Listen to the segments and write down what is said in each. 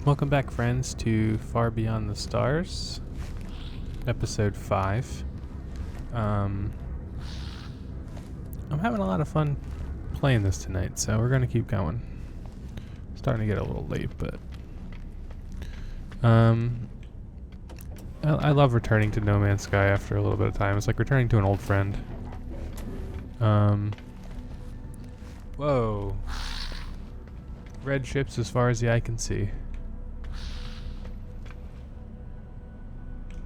Welcome back, friends, to Far Beyond the Stars, episode 5. I'm having a lot of fun playing this tonight, so we're going to keep going. Starting to get a little late, but I love returning to No Man's Sky after a little bit of time. It's like returning to an old friend. Whoa. Red ships as far as the eye can see.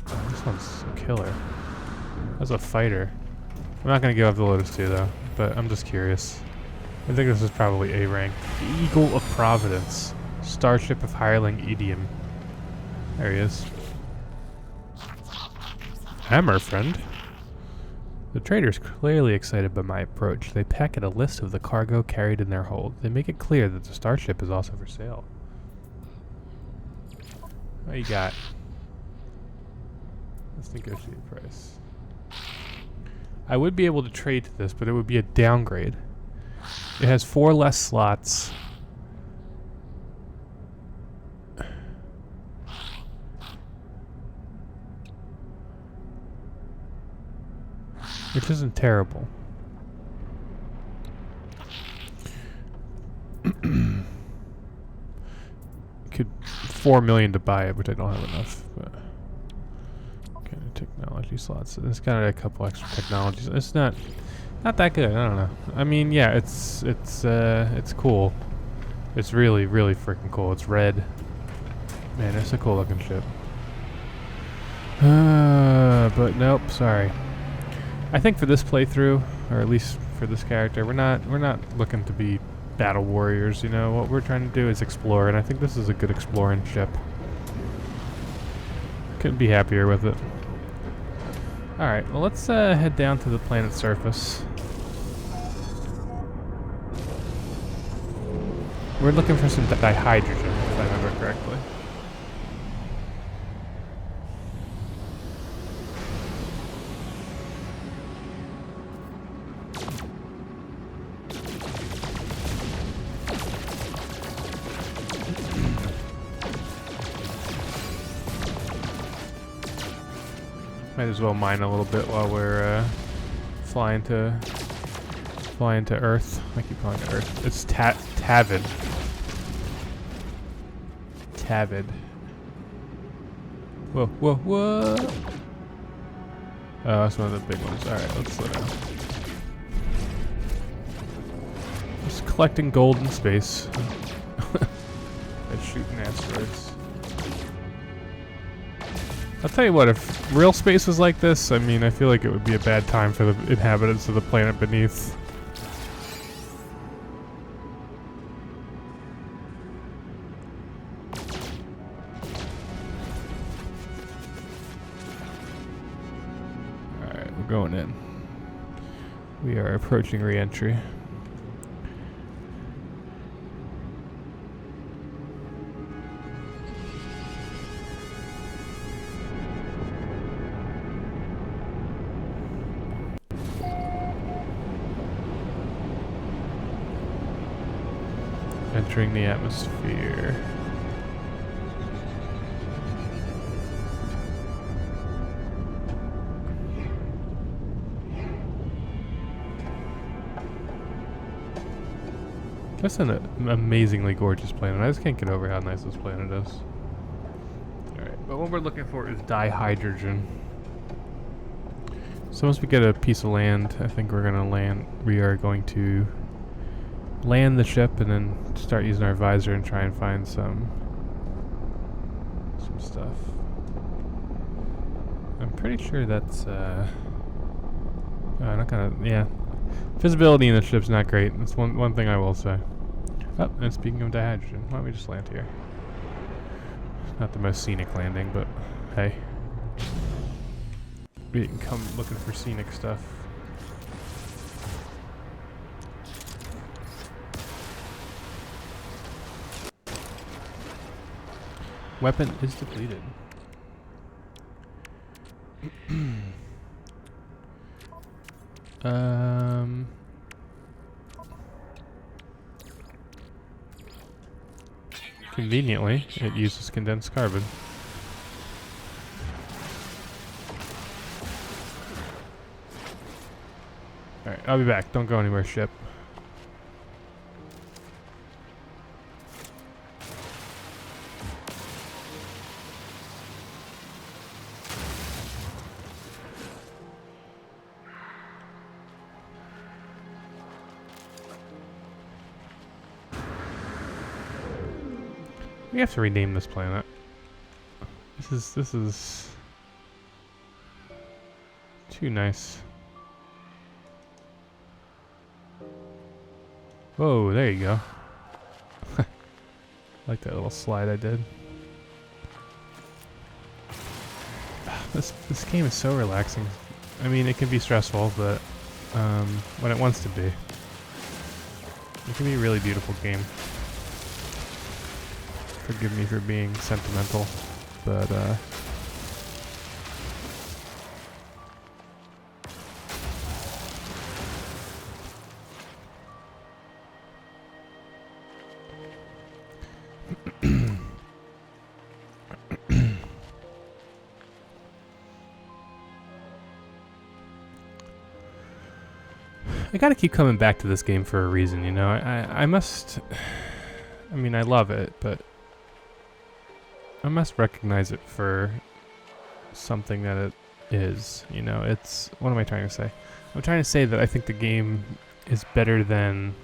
Oh, this one's a killer. That's a fighter. I'm not going to give up the Lotus 2 though, but I'm just curious. I think this is probably A rank. The Eagle of Providence. Starship of Hireling Idiom. There he is. Hammer, friend. The trader's clearly excited by my approach. They peck at a list of the cargo carried in their hold. They make it clear that the starship is also for sale. What you got? Let's negotiate price. I would be able to trade to this, but it would be a downgrade. It has 4 less slots. Which isn't terrible. Could 4 million to buy it, which I don't have enough. But okay, technology slots. It's got a couple extra technologies. It's not that good. I don't know. I mean, yeah, it's cool. It's really freaking cool. It's red. Man, it's a cool looking ship. But nope. Sorry. I think for this playthrough, or at least for this character, we're not looking to be battle warriors. You know, what we're trying to do is explore, and I think this is a good exploring ship. Couldn't be happier with it. All right, well, let's head down to the planet's surface. We're looking for some dihydrogen, if I remember correctly. Might as well mine a little bit while we're flying to Earth. I keep calling it Earth. It's Tavide. Tavide. Whoa, whoa, whoa! Oh, that's one of the big ones. Alright, let's slow down. Just collecting gold in space. And shooting asteroids. I'll tell you what, if real space was like this, I mean, I feel like it would be a bad time for the inhabitants of the planet beneath. Alright, we're going in. We are approaching re-entry. Entering the atmosphere. That's an amazingly gorgeous planet. I just can't get over how nice this planet is. Alright, but what we're looking for is dihydrogen. So once we get a piece of land, I think we're gonna land. We are going to land the ship and then start using our visor and try and find some stuff. I'm pretty sure that's not gonna, yeah. Visibility in the ship's not great. That's one thing I will say. Oh, and speaking of dihydrogen, why don't we just land here? Not the most scenic landing, but hey. We can come looking for scenic stuff. Weapon is depleted. Conveniently, it uses condensed carbon. Alright, I'll be back. Don't go anywhere, ship. We have to rename this planet. This is too nice. Whoa, there you go. Like that little slide I did. This game is so relaxing. I mean, it can be stressful, but when it wants to be, it can be a really beautiful game. Forgive me for being sentimental, but I gotta keep coming back to this game for a reason, you know. I must. I mean, I love it, but I must recognize it for something that it is. You know, it's. What am I trying to say? I'm trying to say that I think the game is better than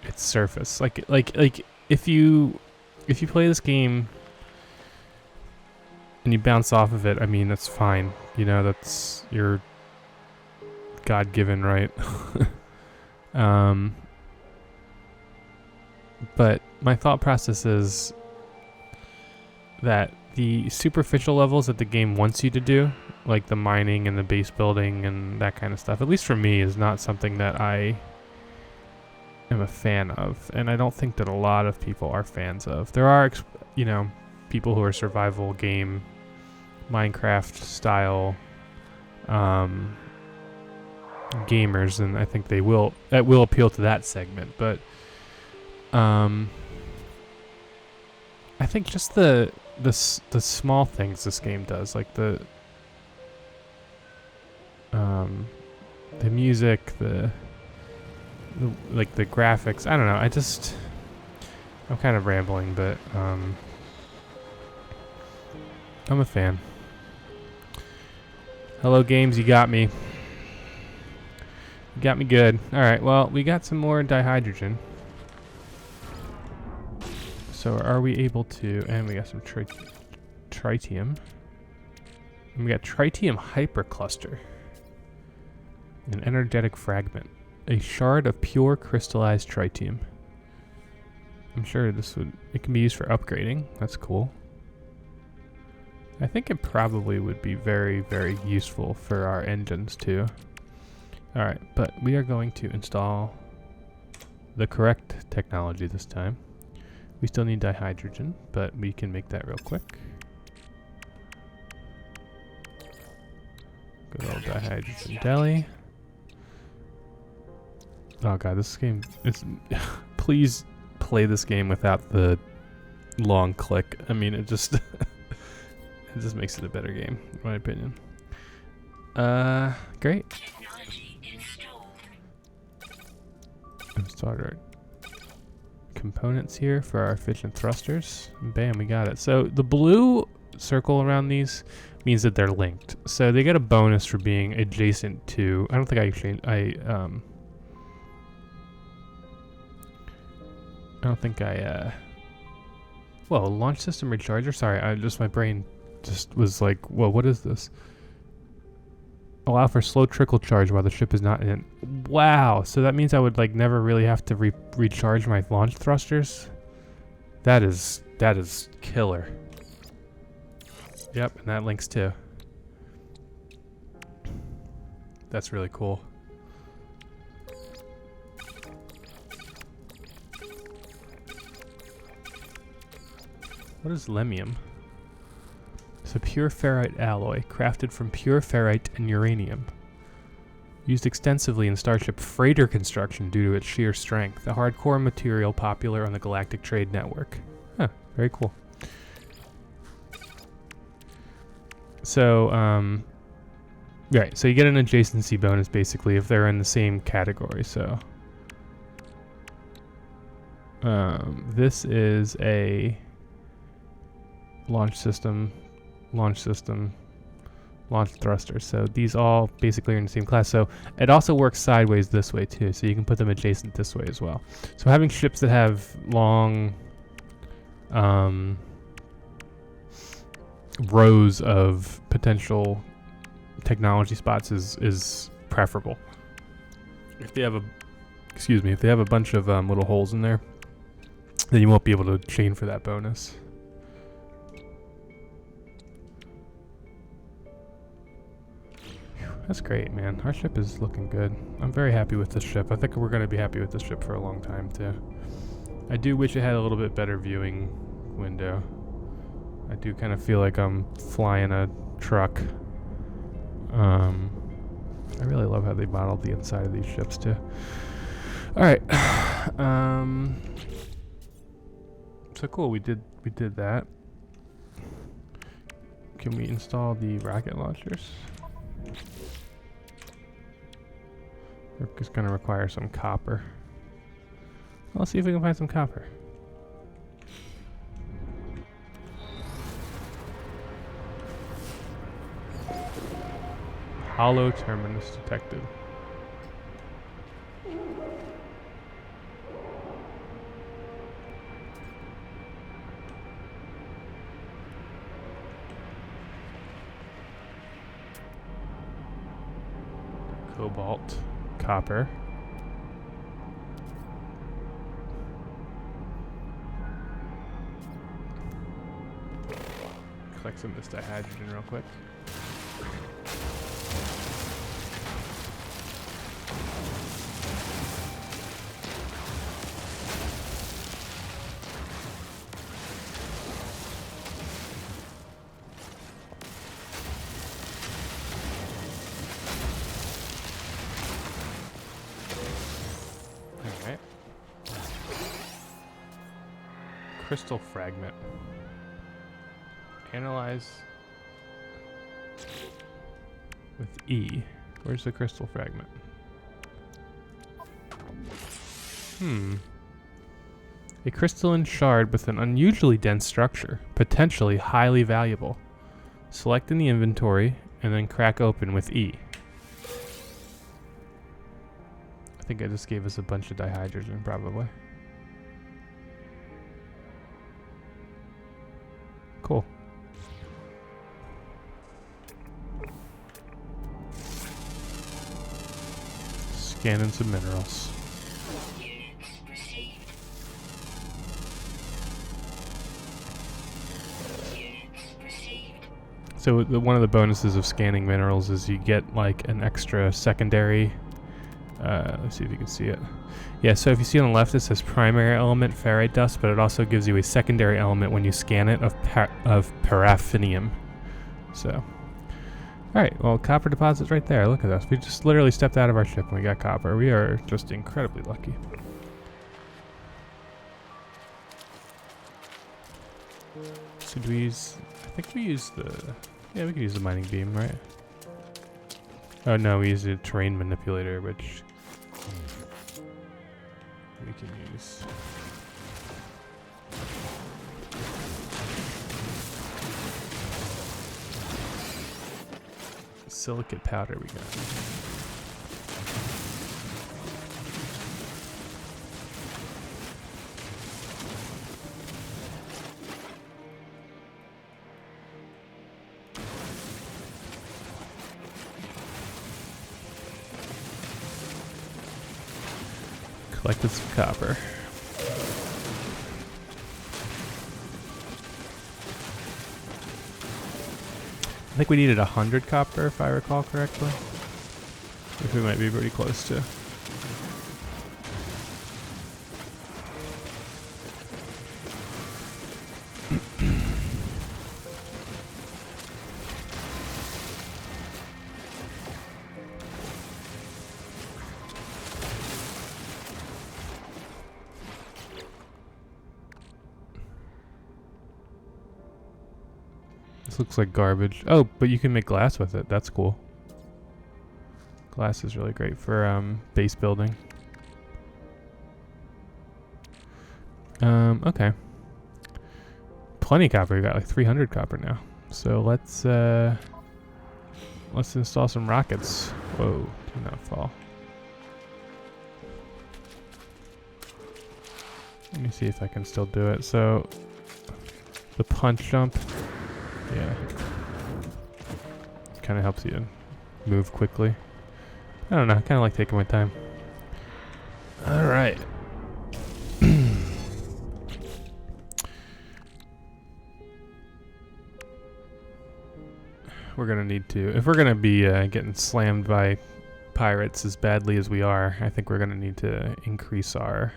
its surface. Like if you play this game and you bounce off of it, I mean, that's fine. You know, that's your God-given right. But my thought process is that the superficial levels that the game wants you to do, like the mining and the base building and that kind of stuff, at least for me, is not something that I am a fan of, and I don't think that a lot of people are fans of. There are, you know, people who are survival game, Minecraft style gamers, and I think that will appeal to that segment, but I think just the small things this game does, like the music, the graphics. I don't know. I'm kind of rambling, but I'm a fan. Hello, games. You got me. You got me good. All right. Well, we got some more dihydrogen. So are we able to, and we got some tritium. And we got tritium hypercluster. An energetic fragment. A shard of pure crystallized tritium. I'm sure it can be used for upgrading. That's cool. I think it probably would be very, very useful for our engines too. Alright, but we are going to install the correct technology this time. We still need dihydrogen, but we can make that real quick. Good old dihydrogen deli. Oh god, this game is... Please play this game without the long click. I mean, it just... it just makes it a better game, in my opinion. Great. Install our components here for our efficient thrusters. Bam, we got it. So the blue circle around these means that they're linked. So they get a bonus for being adjacent to... I don't think I changed... I don't think I... Well, launch system recharger? Sorry, my brain just was like, whoa, what is this? Allow for slow trickle charge while the ship is not in. Wow, so that means I would like never really have to recharge my launch thrusters? That is killer. Yep, and that links too. That's really cool. What is lemium? It's a pure ferrite alloy, crafted from pure ferrite and uranium. Used extensively in starship freighter construction due to its sheer strength, a hardcore material popular on the galactic trade network. Huh, very cool. So, right, so you get an adjacency bonus basically if they're in the same category. So, this is a launch system, launch thruster. So these all basically are in the same class. So it also works sideways this way too. So you can put them adjacent this way as well. So having ships that have long rows of potential technology spots is preferable. If they have a, if they have a bunch of little holes in there, then you won't be able to chain for that bonus. That's great, man. Our ship is looking good. I'm very happy with this ship. I think we're going to be happy with this ship for a long time, too. I do wish it had a little bit better viewing window. I do kind of feel like I'm flying a truck. I really love how they modeled the inside of these ships, too. Alright. So cool, we did that. Can we install the rocket launchers? It's going to require some copper. Let's see if we can find some copper. Hollow terminus detected. Cobalt. Copper. Collect some of this dihydrogen real quick. Crystal fragment. Analyze with E. Where's the crystal fragment? A crystalline shard with an unusually dense structure, potentially highly valuable. Select in the inventory and then crack open with E. I think I just gave us a bunch of dihydrogen, probably. Cool. Scanning some minerals. So one of the bonuses of scanning minerals is you get like an extra secondary. Let's see if you can see it. Yeah, so if you see on the left, it says primary element ferrite dust, but it also gives you a secondary element when you scan it of paraffinium. So, all right, well, copper deposits right there. Look at us. We just literally stepped out of our ship and we got copper. We are just incredibly lucky. So do we use, I think we use the, yeah, we could use the mining beam, right? Oh no, we use the terrain manipulator, which we can use. Silicate powder we got. Collected some copper. I think we needed 100 copper, if I recall correctly. Which we might be pretty close to. This looks like garbage. Oh, but you can make glass with it. That's cool. Glass is really great for base building. Okay. Plenty of copper. We got like 300 copper now. So let's install some rockets. Whoa, do not fall. Let me see if I can still do it. So the punch jump, yeah, kind of helps you move quickly. I don't know, I kind of like taking my time. All right. We're gonna need to, if we're gonna be getting slammed by pirates as badly as we are, I think we're gonna need to increase our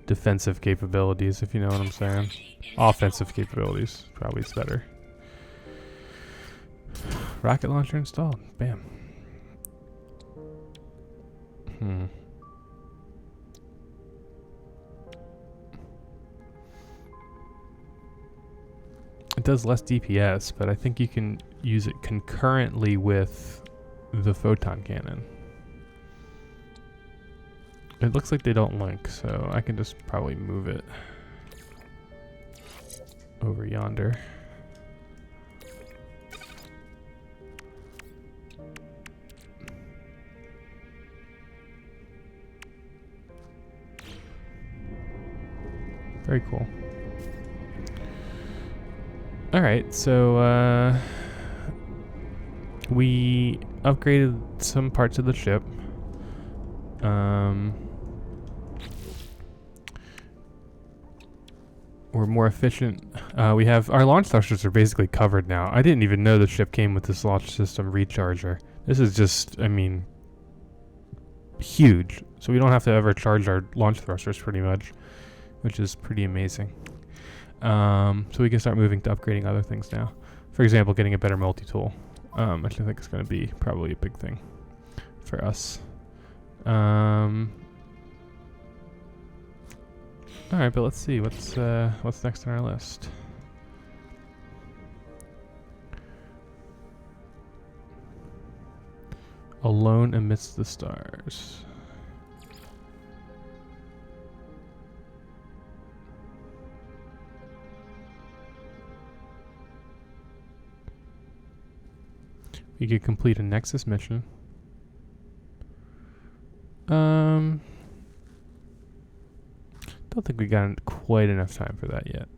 defensive capabilities, if you know what I'm saying. Offensive capabilities, probably is better. Rocket launcher installed. Bam. It does less DPS, but I think you can use it concurrently with the photon cannon. It looks like they don't link, so I can just probably move it over yonder. Very cool. Alright, so we upgraded some parts of the ship. We're more efficient. We have our launch thrusters are basically covered now. I didn't even know the ship came with this launch system recharger. This is just, I mean, huge. So we don't have to ever charge our launch thrusters pretty much, which is pretty amazing. So we can start moving to upgrading other things now. For example, getting a better multi-tool, which I think is going to be probably a big thing for us. All right, but let's see what's next on our list. Alone amidst the stars. You could complete a Nexus mission. Don't think we got quite enough time for that yet.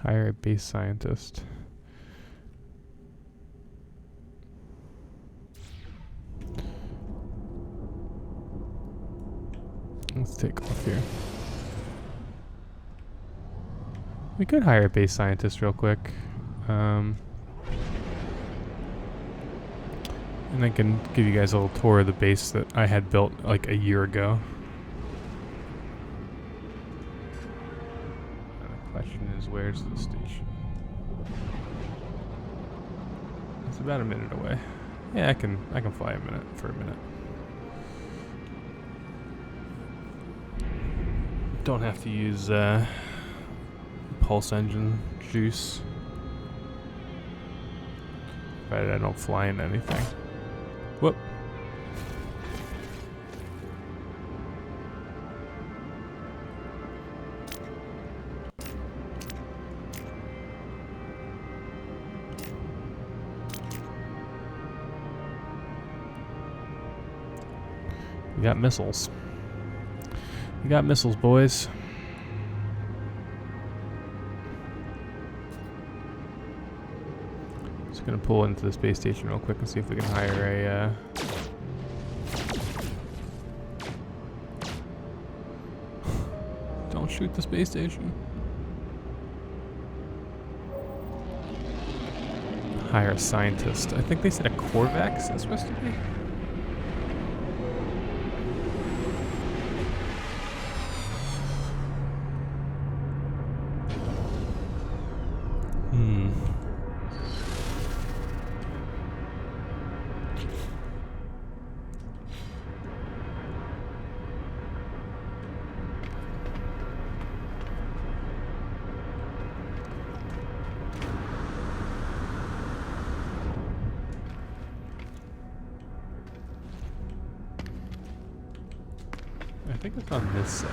Hire a base scientist. Let's take off here. We could hire a base scientist real quick. And I can give you guys a little tour of the base that I had built like a year ago. The question is, where's the station? It's about a minute away. Yeah, I can fly for a minute. Don't have to use pulse engine juice. Right, I don't fly into anything. Whoop. We got missiles. We got missiles, boys. Just gonna pull into the space station real quick and see if we can hire a don't shoot the space station. Hire a scientist. I think they said a Corvax is supposed to be. think it's on this side.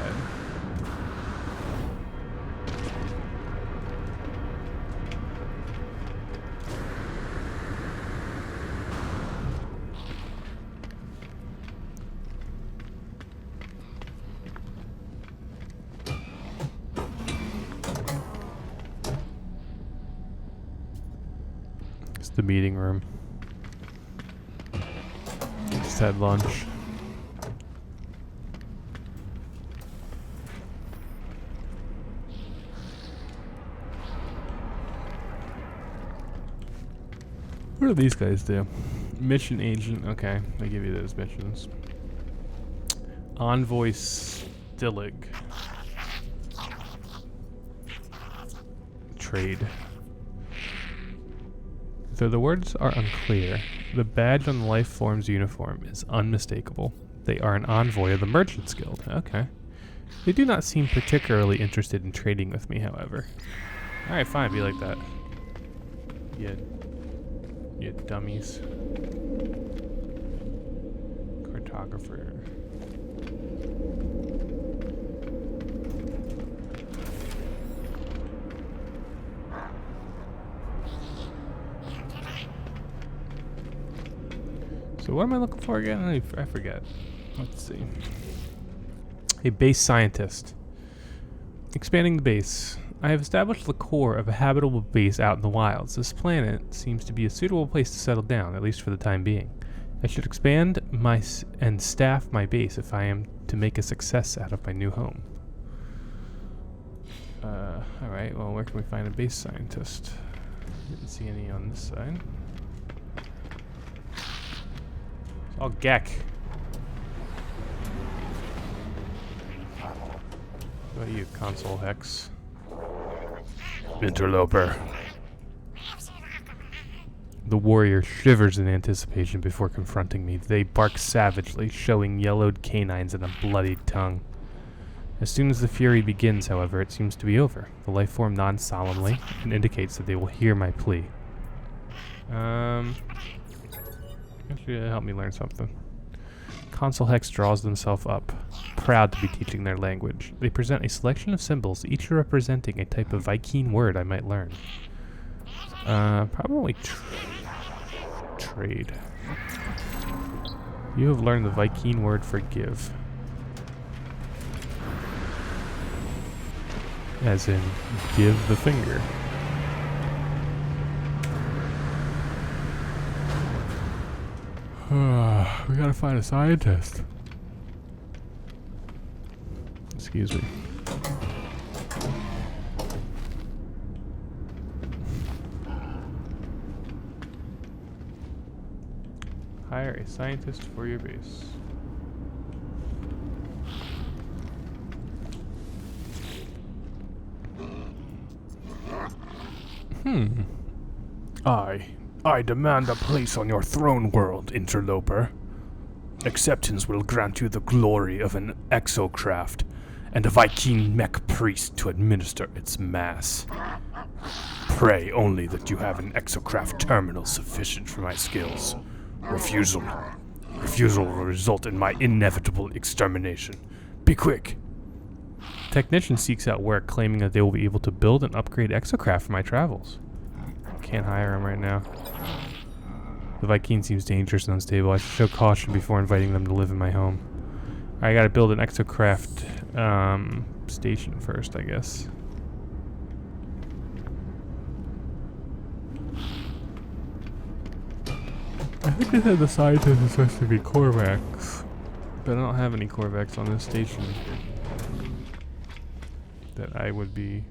It's the meeting room. Just had lunch. What do these guys do? Mission agent. Okay, they give you those missions. Envoy Stillig. Trade. Though the words are unclear, the badge on the life form's uniform is unmistakable. They are an envoy of the Merchants Guild. Okay. They do not seem particularly interested in trading with me, however. Alright, fine, be like that. You dummies. Cartographer. So what am I looking for again? I forget. Let's see. A base scientist. Expanding the base. I have established the core of a habitable base out in the wilds. This planet seems to be a suitable place to settle down, at least for the time being. I should expand and staff my base if I am to make a success out of my new home. Alright, well, where can we find a base scientist? Didn't see any on this side. Oh, Gek. What about you, Console Hex? Interloper. The warrior shivers in anticipation before confronting me. They bark savagely, showing yellowed canines and a bloodied tongue. As soon as the fury begins, however, it seems to be over. The life form nods solemnly and indicates that they will hear my plea. Actually, help me learn something. Console Hex draws themselves up, proud to be teaching their language. They present a selection of symbols, each representing a type of Viking word I might learn. Probably trade. You have learned the Viking word for give. As in, give the finger. We gotta find a scientist. Excuse me. Hire a scientist for your base. I demand a place on your throne world, interloper. Acceptance will grant you the glory of an exocraft and a Viking mech priest to administer its mass. Pray only that you have an exocraft terminal sufficient for my skills. Refusal will result in my inevitable extermination. Be quick. Technician seeks out work, claiming that they will be able to build and upgrade exocraft for my travels. Can't hire him right now. The Viking seems dangerous and unstable. I should show caution before inviting them to live in my home. I gotta build an exocraft station first, I guess. I think they said the scientist is supposed to be Corvax, but I don't have any Corvax on this station that I would be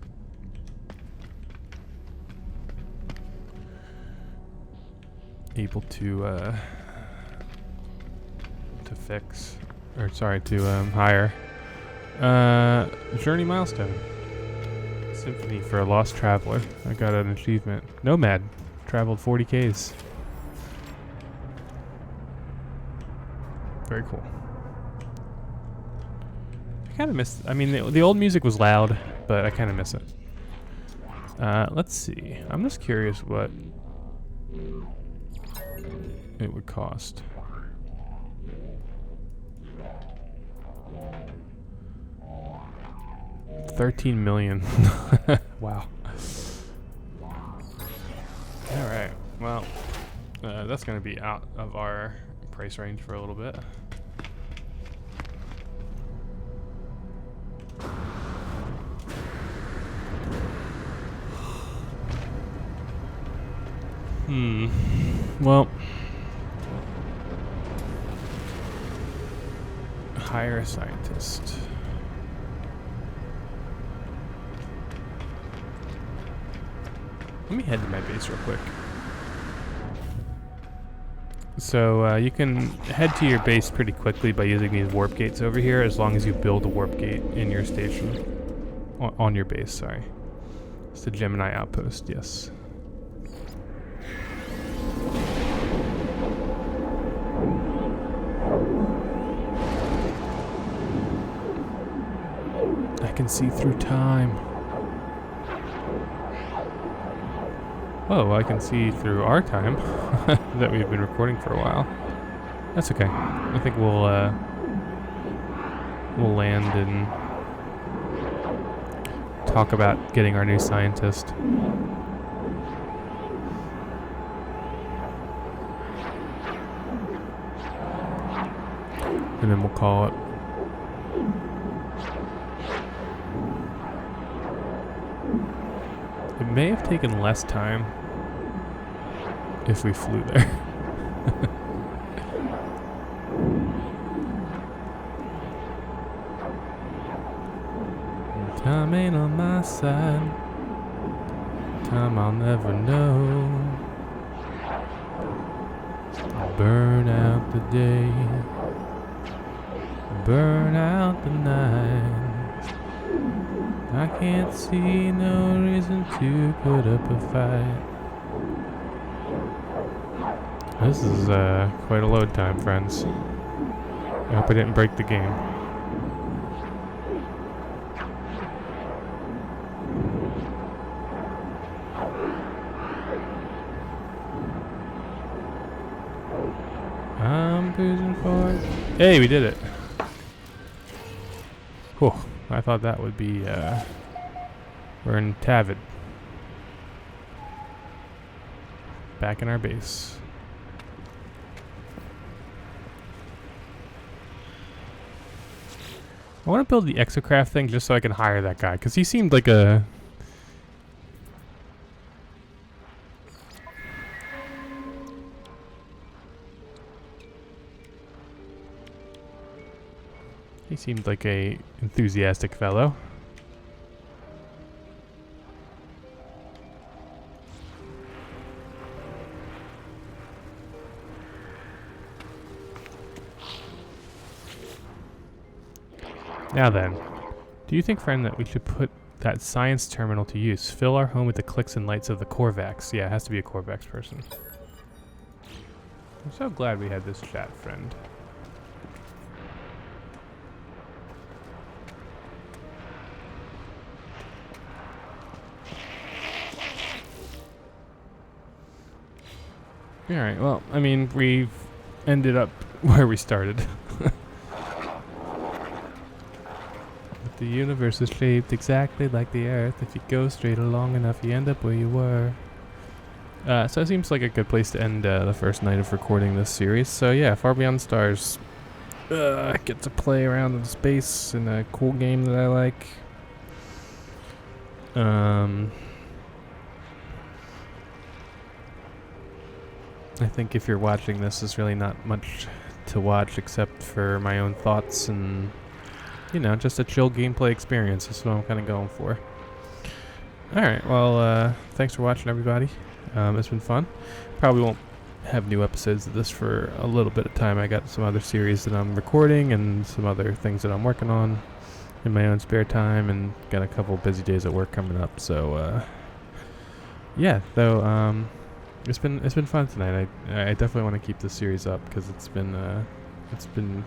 able to fix, or sorry, to hire. Journey milestone. Symphony for a lost traveler. I got an achievement. Nomad. Traveled 40 Ks. Very cool. I kind of miss, I mean, the old music was loud, but I kind of miss it. Let's see. I'm just curious what it would cost. 13 million. Wow. Alright, well, that's going to be out of our price range for a little bit. Well, hire a scientist. Let me head to my base real quick. So you can head to your base pretty quickly by using these warp gates over here, as long as you build a warp gate in your station. On your base, sorry. It's the Gemini outpost, yes. I can see through time. Oh, I can see through our time that we've been recording for a while. That's okay. I think we'll land and talk about getting our new scientist. And then we'll call it. It may have taken less time if we flew there. Time ain't on my side. Time I'll never know. Burn out the day. Burn out the night. I can't see no reason to put up a fight. This is quite a load time, friends. I hope I didn't break the game. I'm boozing for it. Hey, we did it. Whew. I thought that would be, we're in Tavide. Back in our base. I want to build the exocraft thing just so I can hire that guy, because he seemed like a... He seemed like a enthusiastic fellow. Now then, do you think, friend, that we should put that science terminal to use? Fill our home with the clicks and lights of the Korvax. Yeah, it has to be a Korvax person. I'm so glad we had this chat, friend. Alright, well, I mean, we've ended up where we started. The universe is shaped exactly like the Earth. If you go straight long enough, you end up where you were. So it seems like a good place to end the first night of recording this series. So yeah, Far Beyond the Stars. Get to play around in space in a cool game that I like. I think if you're watching this, there's really not much to watch except for my own thoughts and, you know, just a chill gameplay experience. That's what I'm kind of going for. Alright, well, thanks for watching, everybody. It's been fun. Probably won't have new episodes of this for a little bit of time. I got some other series that I'm recording and some other things that I'm working on in my own spare time, and got a couple busy days at work coming up. So, yeah, though, it's been fun tonight. I definitely want to keep this series up because it's been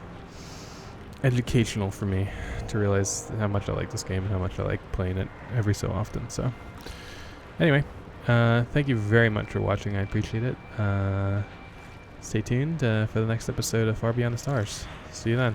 educational for me to realize how much I like this game and how much I like playing it every so often. So anyway, thank you very much for watching. I appreciate it. Stay tuned for the next episode of Far Beyond the Stars. See you then.